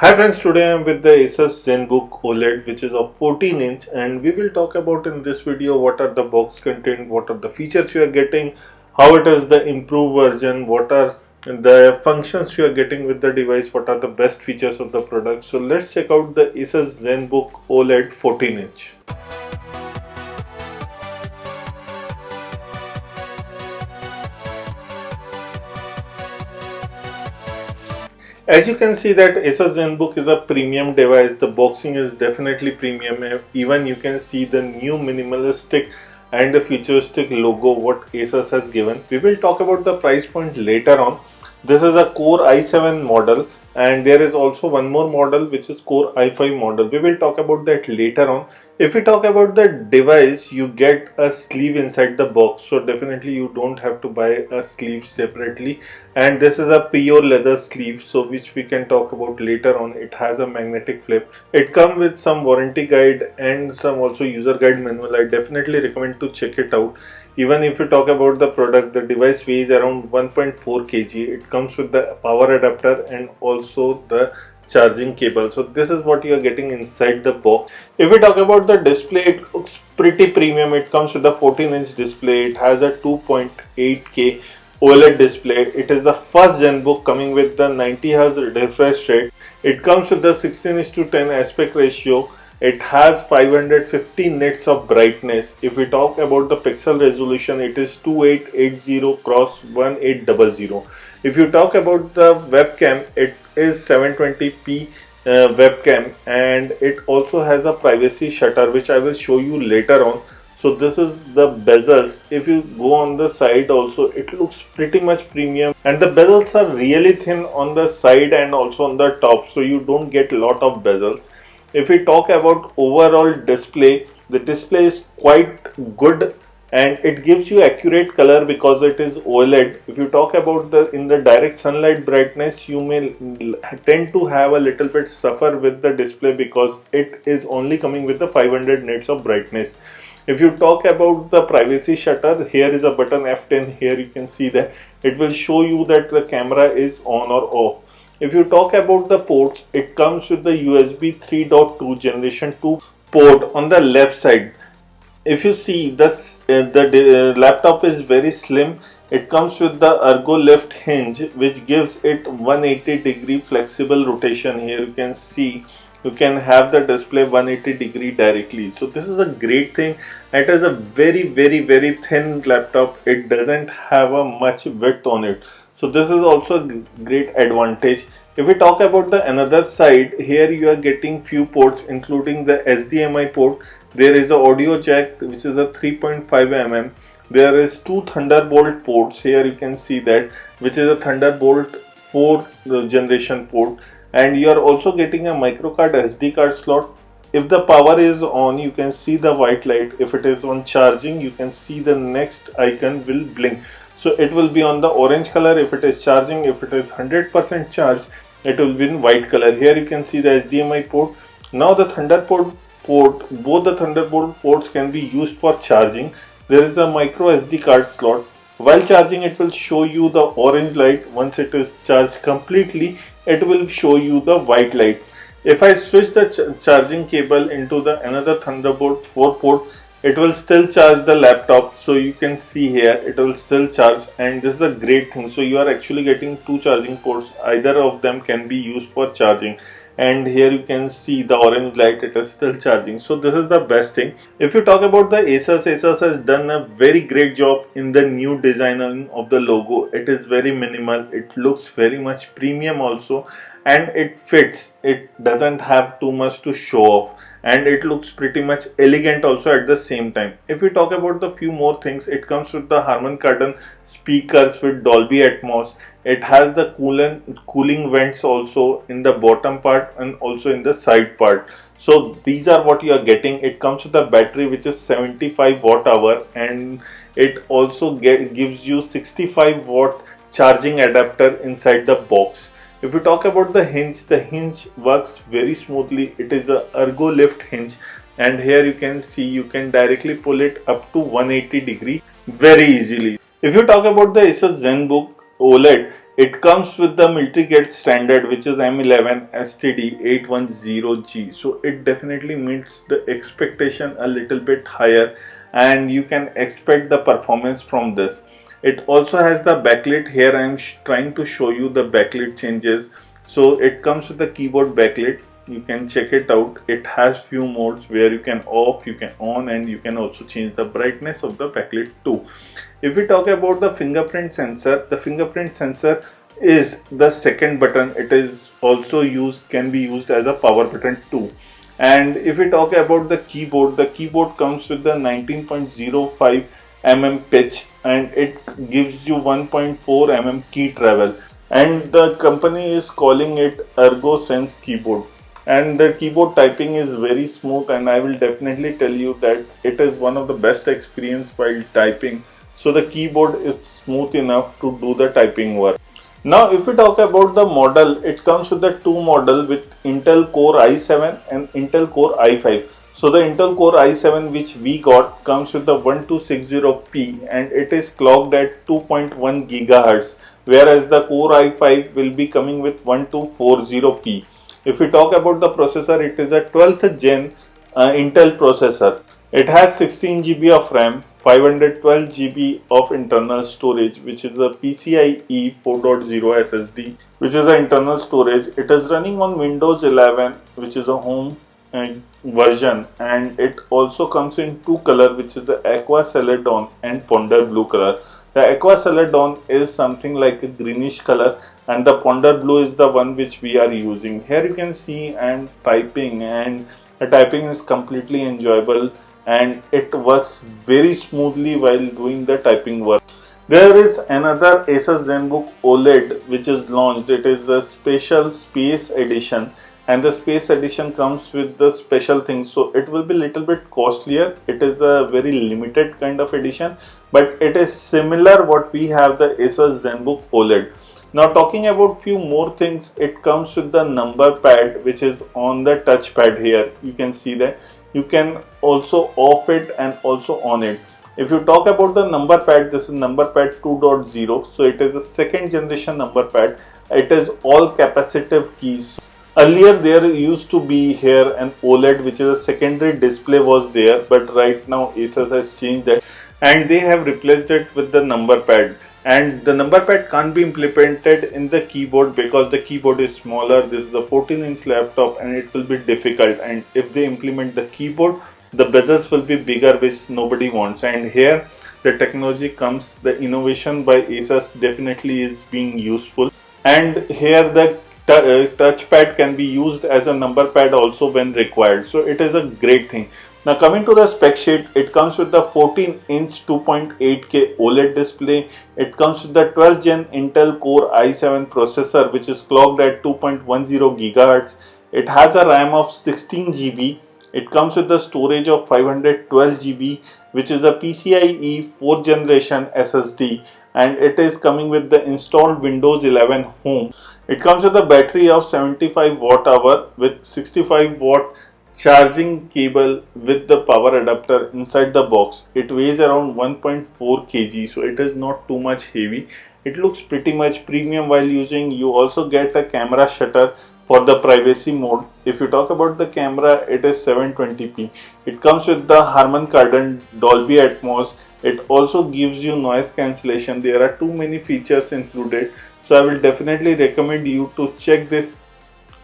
Hi friends, today I am with the Asus ZenBook OLED which is of 14 inch, and we will talk about in this video what are the box content, what are the features you are getting, how it is the improved version, what are the functions you are getting with the device, what are the best features of the product. So let's check out the Asus ZenBook OLED 14 inch. As you can see that Asus ZenBook is a premium device. The boxing is definitely premium. Even you can see the new minimalistic and the futuristic logo what Asus has given. We will talk about the price point later on. This is a Core i7 model, and there is also one more model which is Core i5 model. We will talk about that later on. If we talk about the device, you get a sleeve inside the box, so definitely you don't have to buy a sleeve separately. And this is a pure leather sleeve, so which we can talk about later on. It has a magnetic flip. It comes with some warranty guide and some also user guide manual. I definitely recommend to check it out. Even if you talk about the product, the device weighs around 1.4 kg. It comes with the power adapter and also the charging cable. So this is what you are getting inside the box. If we talk about the display, it looks pretty premium. It comes with a 14-inch display. It has a 2.8K OLED display. It is the first ZenBook coming with the 90Hz refresh rate. It comes with the 16:10 aspect ratio. It has 550 nits of brightness. If we talk about the pixel resolution, it is 2880 cross 1800. If you talk about the webcam, it is 720p webcam, and it also has a privacy shutter which I will show you later on. So this is the bezels. If you go on the side also, it looks pretty much premium, and the bezels are really thin on the side and also on the top, so you don't get a lot of bezels. If we talk about overall display, the display is quite good and it gives you accurate color because it is OLED. If you talk about the in the direct sunlight brightness, you may tend to have a little bit suffer with the display because it is only coming with the 500 nits of brightness. If you talk about the privacy shutter, here is a button F10. Here you can see that it will show you that the camera is on or off. If you talk about the ports, it comes with the USB 3.2 generation 2 port on the left side. If you see this, the laptop is very slim. It comes with the ergo lift hinge which gives it 180-degree flexible rotation. Here you can see you can have the display 180-degree directly. So this is a great thing. It is a very thin laptop. It doesn't have a much width on it. So this is also a great advantage. If we talk about the another side, here you are getting few ports including the HDMI port. There is a audio jack which is a 3.5 mm. There is two Thunderbolt ports. Here you can see that, which is a Thunderbolt 4 generation port, and you are also getting a microcard SD card slot. If the power is on, you can see the white light. If it is on charging, you can see the next icon will blink. So it will be on the orange color if it is charging. If it is 100% charged, it will be in white color. Here you can see the HDMI port. Now the Thunderbolt port, both the Thunderbolt ports can be used for charging. There is a micro SD card slot. While charging, it will show you the orange light. Once it is charged completely, it will show you the white light. If I switch the charging cable into the another Thunderbolt 4 port, it will still charge the laptop. So you can see here it will still charge, and this is a great thing. So you are actually getting two charging ports. Either of them can be used for charging, and here you can see the orange light, it is still charging. So this is the best thing. If you talk about the Asus has done a very great job in the new designing of the logo. It is very minimal, it looks very much premium also, and it fits. It doesn't have too much to show off, and it looks pretty much elegant also at the same time. If we talk about the few more things, it comes with the Harman Kardon speakers with Dolby Atmos. It has the cooling vents also in the bottom part and also in the side part. So these are what you are getting. It comes with a battery which is 75 watt hour, and it also gives you 65 watt charging adapter inside the box. If we talk about the hinge works very smoothly. It is a ergo lift hinge, and here you can see you can directly pull it up to 180 degree very easily. If you talk about the Asus ZenBook OLED, It comes with the military grade standard, which is M11 STD 810G. So it definitely meets the expectation a little bit higher, and you can expect the performance from this. It also has the backlit. Here I am trying to show you the backlit changes. So it comes with the keyboard backlit. You can check it out. It has few modes where you can off, you can on, and you can also change the brightness of the backlit too. If we talk about the fingerprint sensor is the second button. It is also can be used as a power button too. And if we talk about the keyboard comes with the 19.05 mm pitch, and it gives you 1.4 mm key travel, and the company is calling it ErgoSense keyboard. And the keyboard typing is very smooth, and I will definitely tell you that it is one of the best experience while typing. So the keyboard is smooth enough to do the typing work. Now if we talk about the model, it comes with the two model with Intel Core i7 and Intel Core i5. So the Intel Core i7 which we got comes with the 1260p, and it is clocked at 2.1 GHz, whereas the Core i5 will be coming with 1240p. If we talk about the processor, it is a 12th gen Intel processor. It has 16 GB of RAM, 512 GB of internal storage, which is a PCIe 4.0 SSD, which is the internal storage. It is running on Windows 11, which is a home version, and it also comes in two color, which is the Aqua Celadon and Ponder Blue color. The Aqua Celadon is something like a greenish color, and the Ponder Blue is the one which we are using. Here you can see and typing, and the typing is completely enjoyable, and it works very smoothly while doing the typing work. There is another Asus ZenBook OLED which is launched. It is the special Space Edition, and the Space Edition comes with the special things, so it will be little bit costlier. It is a very limited kind of edition, but it is similar what we have the Asus ZenBook OLED. Now talking about few more things, it comes with the number pad which is on the touchpad. Here you can see that you can also off it and also on it. If you talk about the number pad, this is number pad 2.0, so it is a second generation number pad. It is all capacitive keys. Earlier there used to be here an OLED which is a secondary display was there, but right now Asus has changed that and they have replaced it with the number pad. And the number pad can't be implemented in the keyboard because the keyboard is smaller. This is a 14-inch laptop and it will be difficult, and if they implement the keyboard, the bezels will be bigger, which nobody wants. And here the technology comes, the innovation by Asus definitely is being useful, and here the touchpad can be used as a number pad also when required, so it is a great thing. Now coming to the spec sheet, it comes with the 14-inch 2.8K OLED display. It comes with the 12th gen Intel Core i7 processor which is clocked at 2.10 GHz. It has a RAM of 16 GB. It comes with the storage of 512 GB, which is a PCIe 4th generation SSD, and it is coming with the installed Windows 11 Home. It comes with a battery of 75 watt hour with 65 watt charging cable with the power adapter inside the box. It weighs around 1.4 kg, so it is not too much heavy. It looks pretty much premium while using. You also get a camera shutter for the privacy mode. If you talk about the camera, it is 720p. It comes with the Harman Kardon Dolby Atmos. It also gives you noise cancellation. There are too many features included, so I will definitely recommend you to check this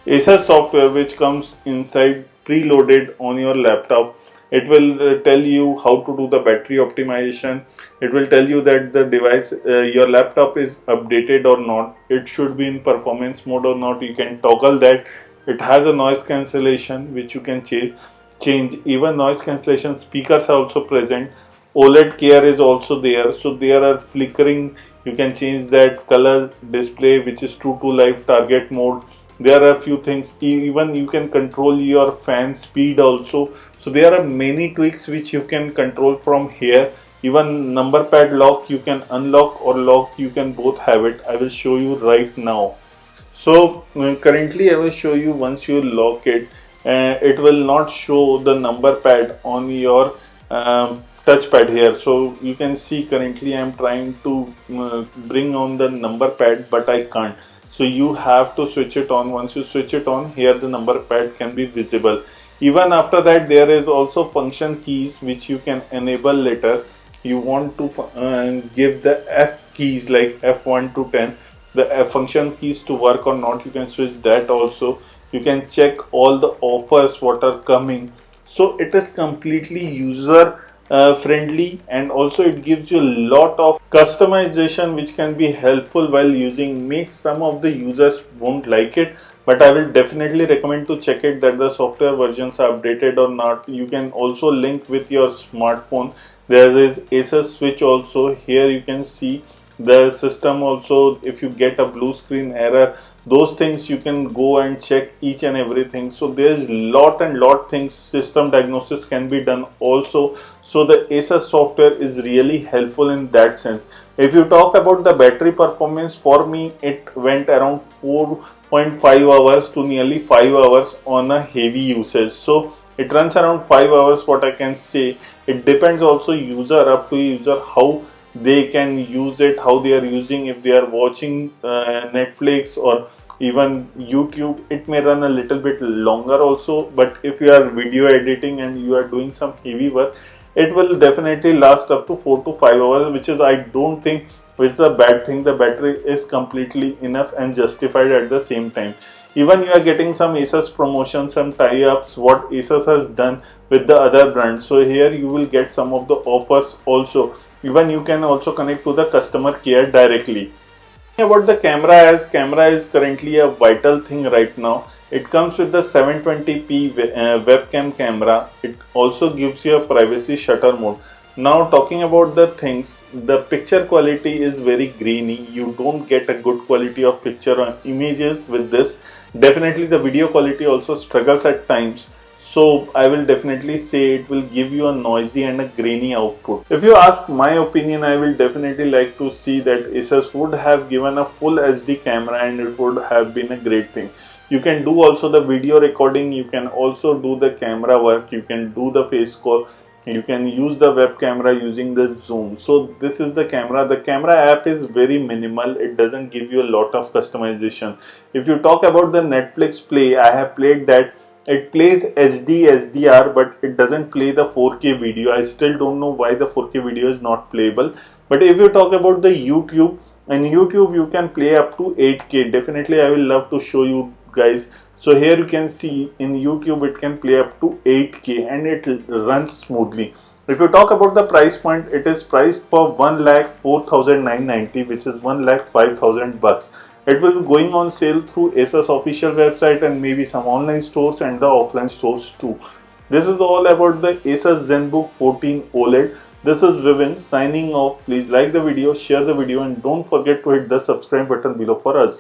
Asus software which comes inside preloaded on your laptop. It will tell you how to do the battery optimization. It will tell you that the device, your laptop is updated or not. It should be in performance mode or not. You can toggle that. It has a noise cancellation which you can change. Even noise cancellation speakers are also present. OLED care is also there, so there are flickering. You can change that color display which is true to life target mode. There are a few things, even you can control your fan speed also. So there are many tweaks which you can control from here. Even number pad lock, you can unlock or lock, you can both have it. I will show you right now. So currently I will show you. Once you lock it, it will not show the number pad on your touchpad here. So you can see currently I am trying to bring on the number pad, but I can't. So you have to switch it on. Once you switch it on, here the number pad can be visible. Even after that, there is also function keys which you can enable later. You want to give the F keys like F1 to 10, the function keys to work or not. You can switch that also. You can check all the offers what are coming. So it is completely user friendly, and also it gives you a lot of customization which can be helpful while using. May some of the users won't like it, but I will definitely recommend to check it that the software versions are updated or not. You can also link with your smartphone. There is Asus switch also. Here you can see the system also. If you get a blue screen error, those things you can go and check each and everything. So there's lot things, system diagnosis can be done also. So the Asus software is really helpful in that sense. If you talk about the battery performance, for me it went around 4.5 hours to nearly 5 hours on a heavy usage. So it runs around 5 hours, what I can say. It depends also user, up to user, how they can use it, how they are using. If they are watching Netflix or even YouTube, it may run a little bit longer also. But if you are video editing and you are doing some heavy work, it will definitely last up to 4 to 5 hours, which is, I don't think, which is a bad thing. The battery is completely enough and justified at the same time. Even you are getting some Asus promotions, some tie-ups what Asus has done with the other brands. So here you will get some of the offers also. Even you can also connect to the customer care directly. About the camera, as camera is currently a vital thing right now. It comes with the 720p webcam camera. It also gives you a privacy shutter mode. Now talking about the things, the picture quality is very grainy. You don't get a good quality of picture or images with this. Definitely the video quality also struggles at times. So I will definitely say it will give you a noisy and a grainy output. If you ask my opinion, I will definitely like to see that Asus would have given a full HD camera, and it would have been a great thing. You can do also the video recording, you can also do the camera work, you can do the face call, you can use the web camera using the zoom. So this is the camera. The camera app is very minimal. It doesn't give you a lot of customization. If you talk about the Netflix Play, I have played that. It plays HD SDR, but it doesn't play the 4K video. I still don't know why the 4K video is not playable. But if you talk about the YouTube, in YouTube you can play up to 8K. Definitely I will love to show you guys. So here you can see in YouTube it can play up to 8K and it runs smoothly. If you talk about the price point, it is priced for 1,04,990, which is 1,05,000 bucks. It will be going on sale through Asus official website and maybe some online stores and the offline stores too. This is all about the Asus ZenBook 14 OLED. This is Vivin signing off. Please like the video, share the video, and don't forget to hit the subscribe button below for us.